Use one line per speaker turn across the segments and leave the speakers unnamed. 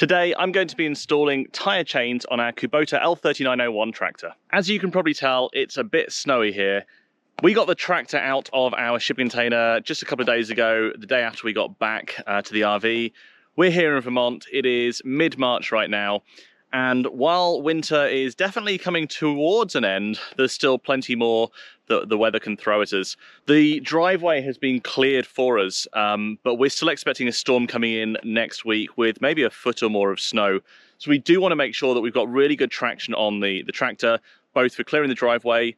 Today I'm going to be installing tyre chains on our Kubota L3901 tractor. As you can probably tell, it's a bit snowy here. We got the tractor out of our shipping container just a couple of days ago, the day after we got back to the RV. We're here in Vermont. It is mid-March right now, and while winter is definitely coming towards an end, there's still plenty more that the weather can throw at us. The driveway has been cleared for us, but we're still expecting a storm coming in next week with maybe a foot or more of snow. So we do want to make sure that we've got really good traction on the tractor, both for clearing the driveway,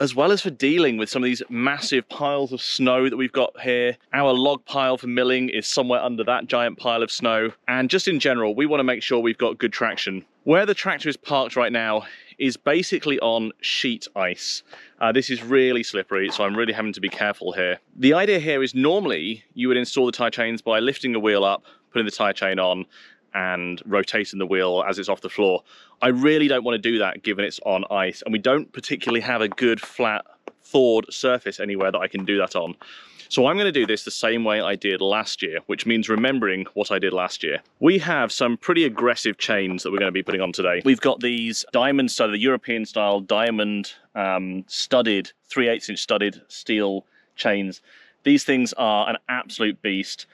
as well as for dealing with some of these massive piles of snow that we've got here. Our log pile for milling is somewhere under that giant pile of snow. And just in general, we want to make sure we've got good traction. Where the tractor is parked right now is basically on sheet ice. This is really slippery, so I'm really having to be careful here. The idea here is normally you would install the tyre chains by lifting a wheel up, putting the tyre chain on, and rotating the wheel as it's off the floor. I really don't want to do that given it's on ice, and we don't particularly have a good flat thawed surface anywhere that I can do that on. So I'm going to do this the same way I did last year, which means remembering what I did last year. We have some pretty aggressive chains that we're going to be putting on today. We've got these Diamond style, the European style Diamond studded, 3/8 inch studded steel chains. These things are an absolute beast.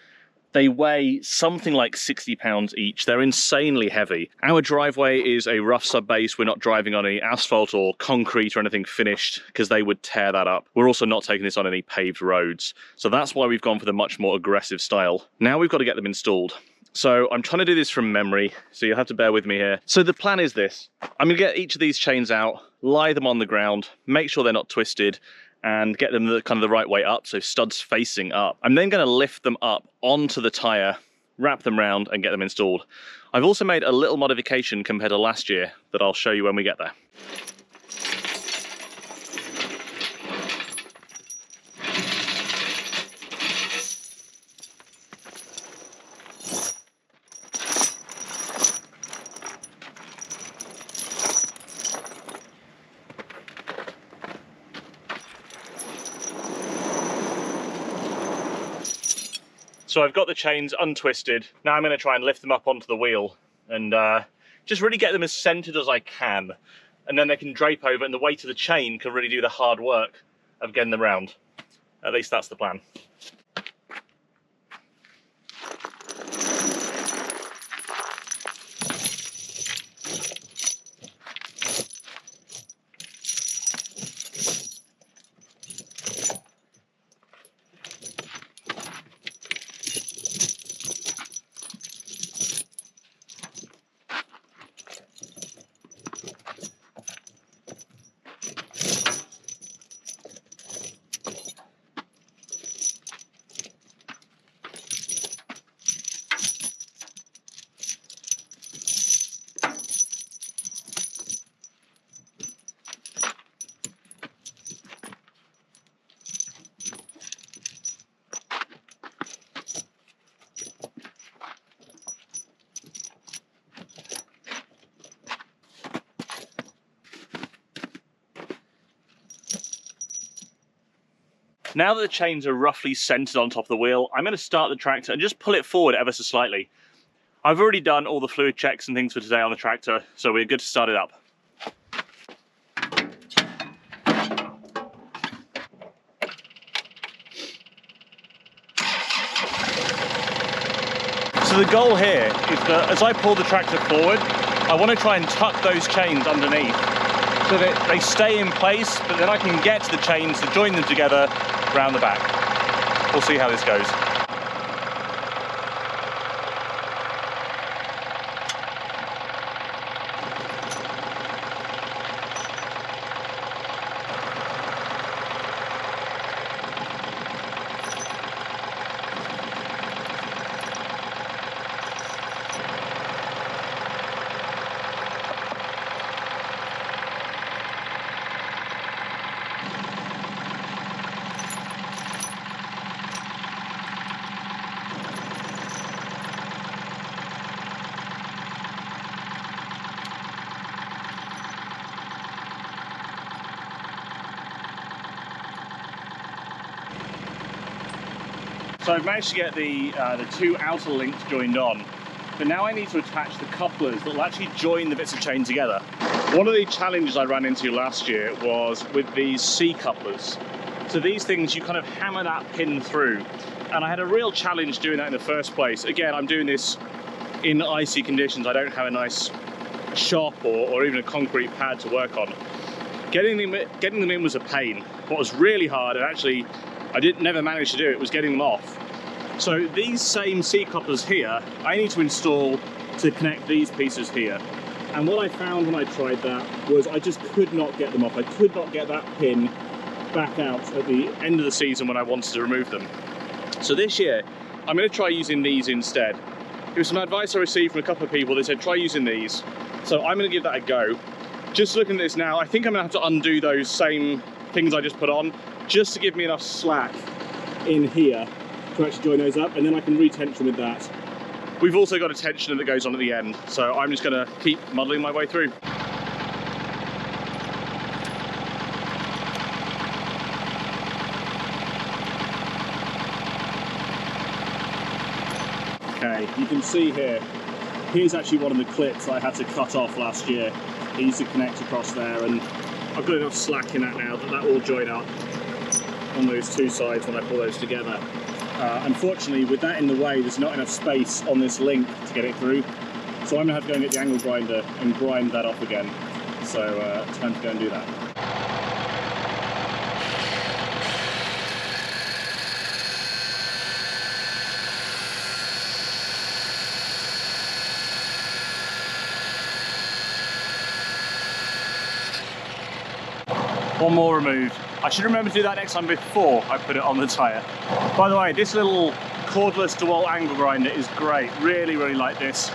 They weigh something like 60 pounds each. They're insanely heavy. Our driveway is a rough sub-base. We're not driving on any asphalt or concrete or anything finished because they would tear that up. We're also not taking this on any paved roads. So that's why we've gone for the much more aggressive style. Now we've got to get them installed. So I'm trying to do this from memory, so you'll have to bear with me here. So the plan is this. I'm going to get each of these chains out, lie them on the ground, make sure they're not twisted, and get them kind of the right way up, so studs facing up. I'm then going to lift them up onto the tyre, wrap them round, and get them installed. I've also made a little modification compared to last year that I'll show you when we get there. So I've got the chains untwisted. Now I'm going to try and lift them up onto the wheel and just really get them as centered as I can. And then they can drape over, and the weight of the chain can really do the hard work of getting them round. At least that's the plan. Now that the chains are roughly centered on top of the wheel, I'm going to start the tractor and just pull it forward ever so slightly. I've already done all the fluid checks and things for today on the tractor, so we're good to start it up. So the goal here is that as I pull the tractor forward, I want to try and tuck those chains underneath so that they stay in place, but then I can get to the chains to join them together round the back. We'll see how this goes. So I've managed to get the two outer links joined on. but now I need to attach the couplers that will actually join the bits of chain together. One of the challenges I ran into last year was with these C couplers. So these things, you kind of hammer that pin through, and I had a real challenge doing that in the first place. Again, I'm doing this in icy conditions. I don't have a nice shop or even a concrete pad to work on. Getting them in was a pain. What was really hard, and actually I never managed to do it, was getting them off. So these same C couplers here, I need to install to connect these pieces here. And what I found when I tried that was I just could not get them off. I could not get that pin back out at the end of the season when I wanted to remove them. So this year, I'm going to try using these instead. It was some advice I received from a couple of people. They said, try using these. So I'm going to give that a go. Just looking at this now, I think I'm going to have to undo those same things I just put on, just to give me enough slack in here to actually join those up, and then I can retension with that. We've also got a tensioner that goes on at the end, so I'm just going to keep muddling my way through. Okay, you can see here, here's actually one of the clips I had to cut off last year. It used to connect across there, and I've got enough slack in that now that that will join up on those two sides when I pull those together. Unfortunately, with that in the way, there's not enough space on this link to get it through. So I'm going to have to go and get the angle grinder and grind that off again. So time to go and do that. One more removed. I should remember to do that next time before I put it on the tyre. By the way, this little cordless DeWalt angle grinder is great. Really, really like this.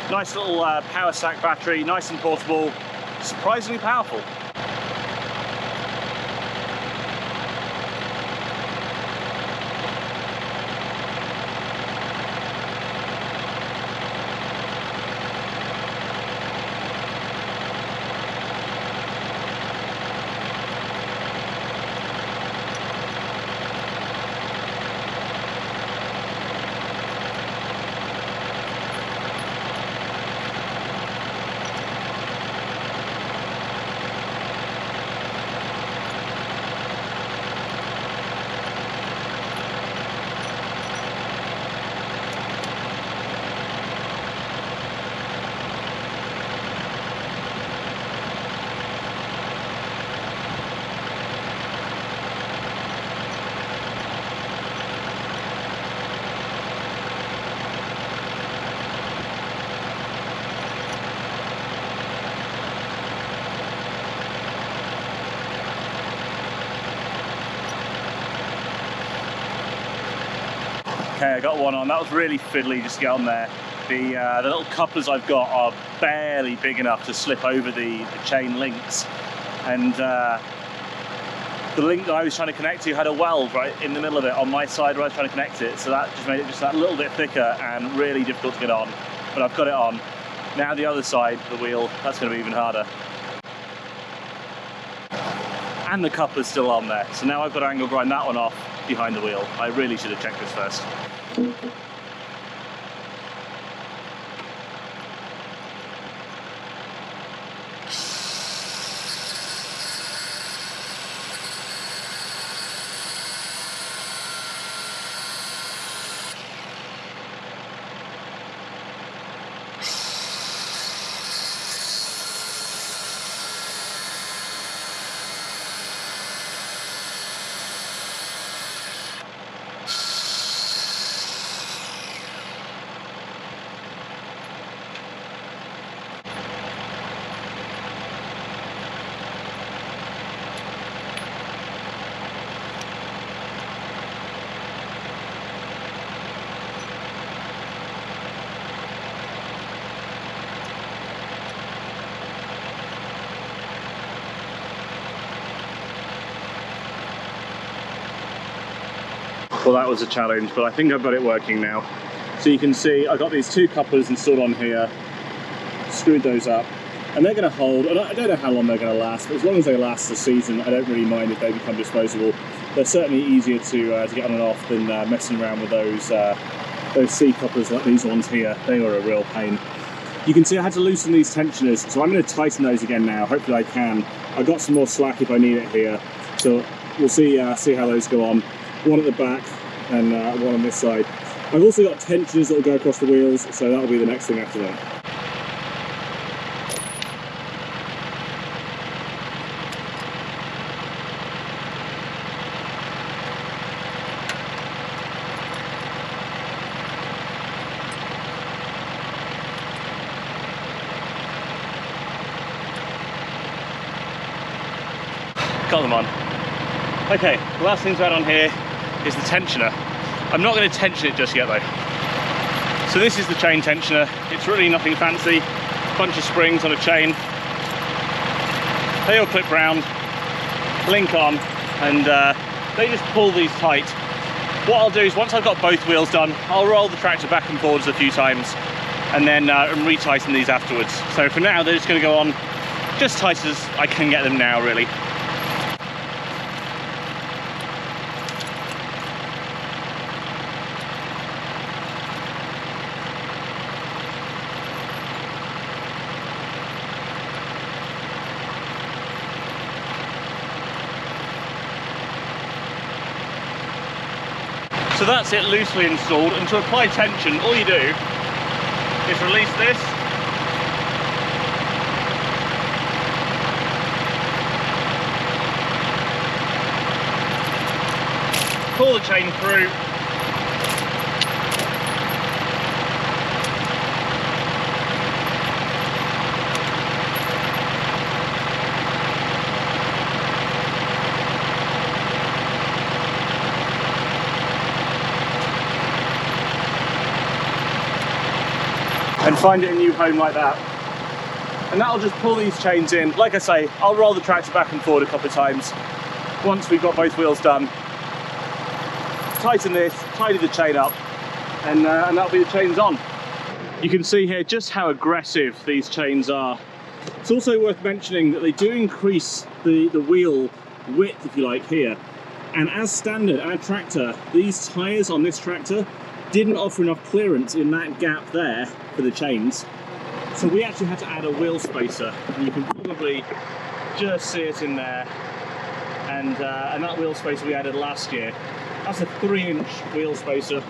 Nice little power stack battery, nice and portable, surprisingly powerful. Okay, I got one on. That was really fiddly just to get on there. The little couplers I've got are barely big enough to slip over the chain links. And the link that I was trying to connect to had a weld right in the middle of it on my side where I was trying to connect it. So that just made it just that little bit thicker and really difficult to get on. But I've got it on. Now the other side of the wheel, that's going to be even harder. And the coupler's still on there. So now I've got to angle grind that one off behind the wheel. I really should have checked this first. Well, that was a challenge, but I think I've got it working now. So you can see I've got these two couplers installed on here, screwed those up, and they're going to hold. I don't know how long they're going to last, but as long as they last the season, I don't really mind if they become disposable. They're certainly easier to get on and off than messing around with those those C couplers like these ones here, they are a real pain. You can see I had to loosen these tensioners, so I'm going to tighten those again now. Hopefully I can. I've got some more slack if I need it here, so we'll see how those go on. One at the back and one on this side. I've also got tensioners that will go across the wheels, so that'll be the next thing after that. Got them on. Okay, the last thing to add on here is the tensioner. I'm not going to tension it just yet though. So this is the chain tensioner. It's really nothing fancy. Bunch of springs on a chain. They all clip round, link on, and they just pull these tight. What I'll do is once I've got both wheels done, I'll roll the tractor back and forwards a few times and then retighten these afterwards. So for now they're just going to go on just tight as I can get them now really. So that's it loosely installed, and to apply tension, all you do is release this, pull the chain through, and find it a new home like that. And that'll just pull these chains in. Like I say, I'll roll the tractor back and forward a couple of times once we've got both wheels done. Tighten this, tidy the chain up, and that'll be the chains on. You can see here just how aggressive these chains are. It's also worth mentioning that they do increase the wheel width, if you like, here. And as standard, our tractor, these tyres on this tractor didn't offer enough clearance in that gap there for the chains, so we actually had to add a wheel spacer, and you can probably just see it in there. And that wheel spacer we added last year, that's a 3-inch wheel spacer,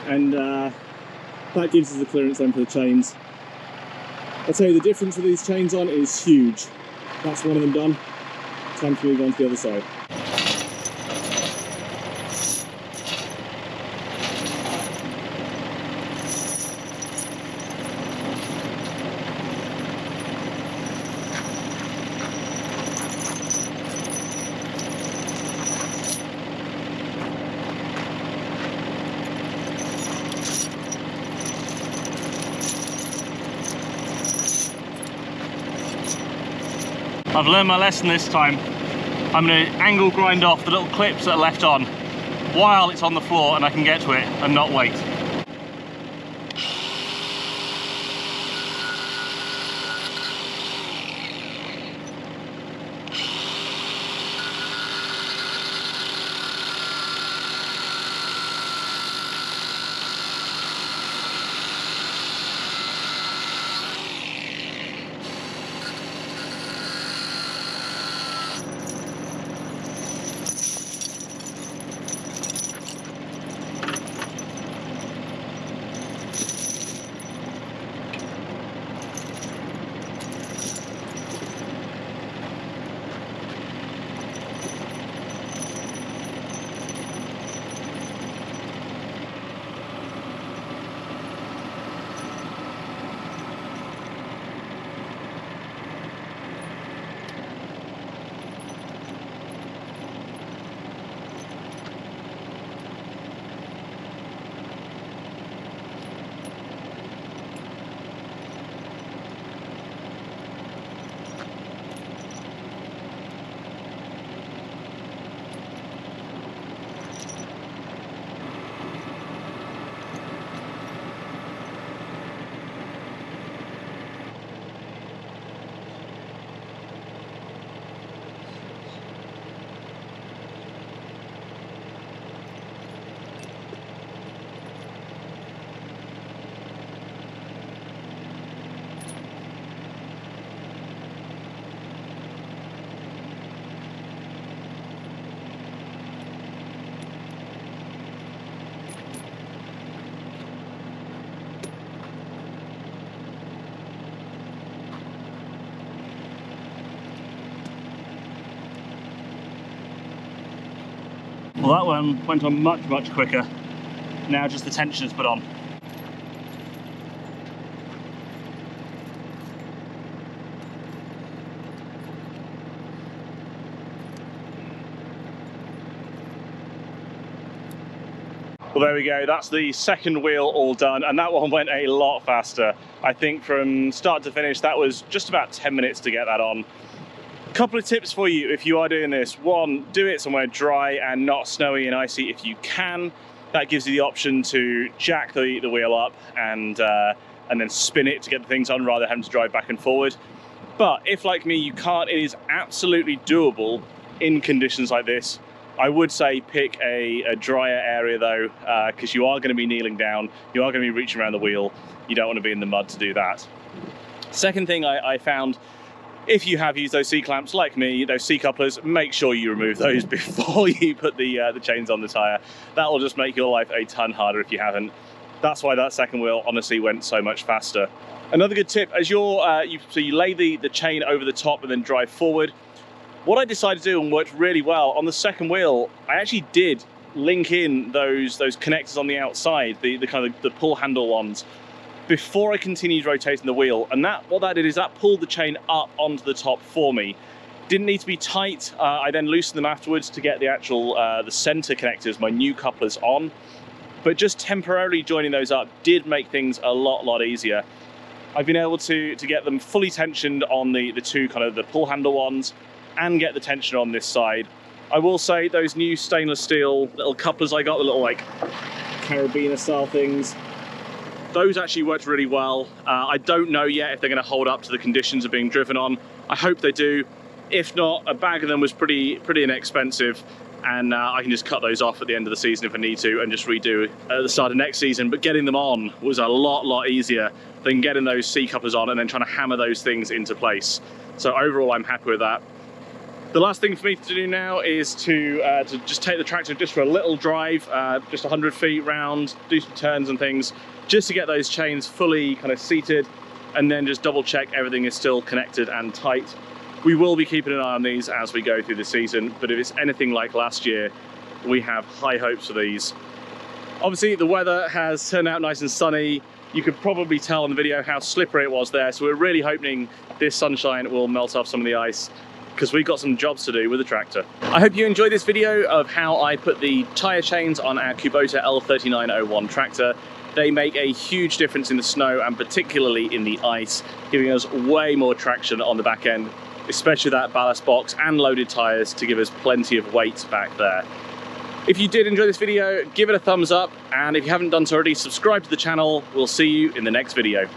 and that gives us the clearance then for the chains. I'll tell you, the difference with these chains on is huge. That's one of them done. Time to move on to the other side. I've learned my lesson this time. I'm going to angle grind off the little clips that are left on while it's on the floor and I can get to it and not wait. Well, that one went on much quicker. Now just the tension is put on. Well, there we go, that's the second wheel all done, and that one went a lot faster. I think from start to finish, that was just about 10 minutes to get that on. Couple of tips for you if you are doing this. One, do it somewhere dry and not snowy and icy if you can. That gives you the option to jack the wheel up and then spin it to get the things on rather than having to drive back and forward. But if, like me, you can't, it is absolutely doable in conditions like this. I would say pick a drier area though, because you are going to be kneeling down, you are going to be reaching around the wheel, you don't want to be in the mud to do that. Second thing I found, if you have used those C-clamps like me, those C-couplers, make sure you remove those before you put the chains on the tyre. That will just make your life a ton harder if you haven't. That's why that second wheel honestly went so much faster. Another good tip, as you lay the chain over the top and then drive forward. What I decided to do and worked really well on the second wheel, I actually did link in those connectors on the outside, the kind of the pull handle ones, before I continued rotating the wheel. And what that did is that pulled the chain up onto the top for me. Didn't need to be tight. I then loosened them afterwards to get the actual the center connectors, my new couplers, on. But just temporarily joining those up did make things a lot easier. I've been able to get them fully tensioned on the two kind of the pull handle ones, and get the tension on this side. I will say those new stainless steel little couplers I got, the little like Carabiner-style things, those actually worked really well. I don't know yet if they're going to hold up to the conditions of being driven on. I hope they do. If not, a bag of them was pretty inexpensive, and I can just cut those off at the end of the season if I need to and just redo at the start of next season. But getting them on was a lot easier than getting those C-couplers on and then trying to hammer those things into place. So overall, I'm happy with that. The last thing for me to do now is to just take the tractor just for a little drive, just 100 feet round, do some turns and things, just to get those chains fully kind of seated, and then just double check everything is still connected and tight. We will be keeping an eye on these as we go through the season, but if it's anything like last year, we have high hopes for these. Obviously, the weather has turned out nice and sunny. You could probably tell in the video how slippery it was there, so we're really hoping this sunshine will melt off some of the ice, because we've got some jobs to do with the tractor. I hope you enjoyed this video of how I put the tyre chains on our Kubota L3901 tractor. They make a huge difference in the snow and particularly in the ice, giving us way more traction on the back end, especially that ballast box and loaded tyres to give us plenty of weight back there. If you did enjoy this video, give it a thumbs up, and if you haven't done so already, subscribe to the channel. We'll see you in the next video.